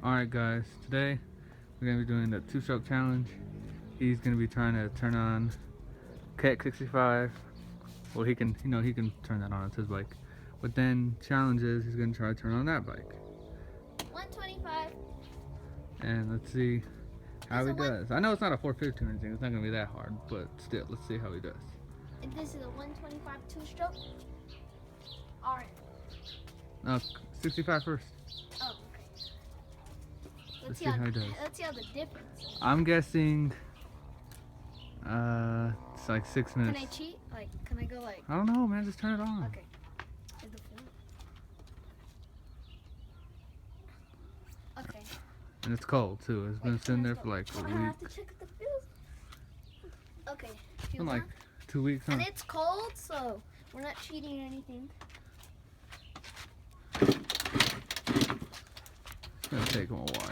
Alright guys, today we're going to be doing the two-stroke challenge. He's going to be trying to turn on KX65. Well, he can turn that on, it's his bike. But then challenge is he's going to try to turn on that bike. 125. And let's see how he does. I know it's not a 450 or anything, it's not going to be that hard, but still, let's see how he does. And this is a 125 two-stroke? Alright. No, 65 first. Oh, okay. Let's see how he does. Let's see how the difference is. I'm guessing it's like 6 minutes. Can I cheat? Like, can I go like... I don't know, man, just turn it on. Okay. Is the phone? Okay. And it's cold too. It's been sitting there for like a I week. have to check the fuse. Okay. It's been like 2 weeks, huh? And it's cold, so we're not cheating or anything. It's gonna take him a while.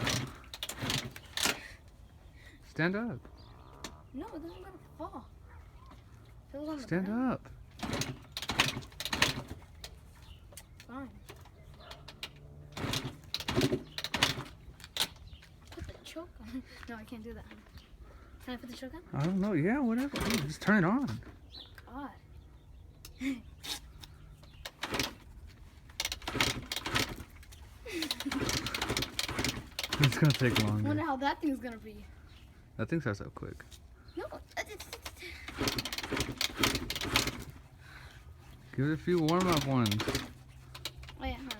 Stand up. No, then I'm gonna fall. If it was on the Stand ground, up. Fine. Put the choke on. No, I can't do that. Can I put the choke on? I don't know. Yeah, whatever. Just turn it on. Odd. It's gonna take I longer. wonder how that thing's gonna be. That thing starts up quick. No. Give it a few warm-up ones. Oh yeah, huh.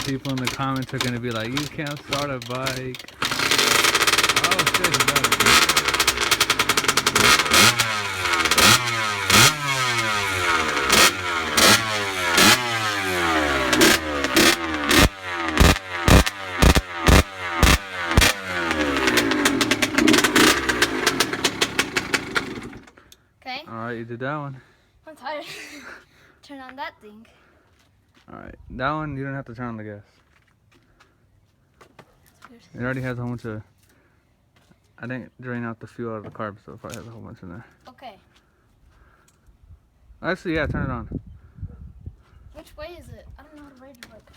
People in the comments are gonna be like, "You can't start a bike." Oh shit, you got it. Okay. Alright, you did that one. I'm tired. Turn on that thing. Alright, that one you don't have to turn on the gas. That's weird. It already has a whole bunch of... I didn't drain out the fuel out of the carb, so it probably has a whole bunch in there. Okay. Actually, yeah, turn it on. Which way is it? I don't know how to ride your bike.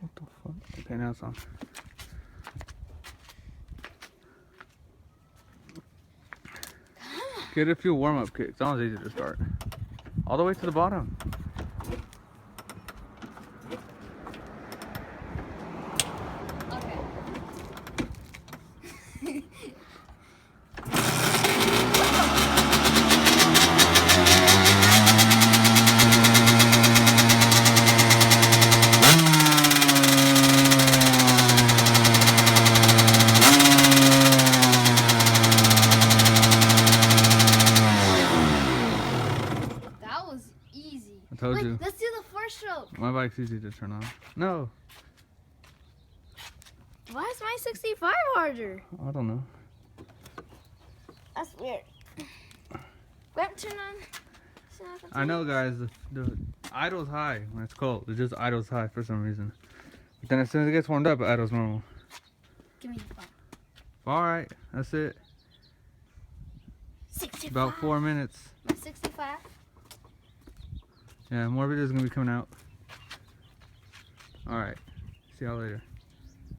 What the fuck? Okay, now it's on. Get a few warm-up kicks. That one's easy to start. All the way to the bottom. Okay. That was easy. I told you. Let's do the first stroke. My bike's easy to turn on. No. Why is my 65 harder? I don't know. That's weird. Grab turn on. I know, guys. The idle's high when it's cold. It just idles high for some reason. But then as soon as it gets warmed up, it idles normal. Give me the phone. Alright, that's it. 65. About 4 minutes. My 65. Yeah, more videos gonna be coming out. Alright. See y'all later.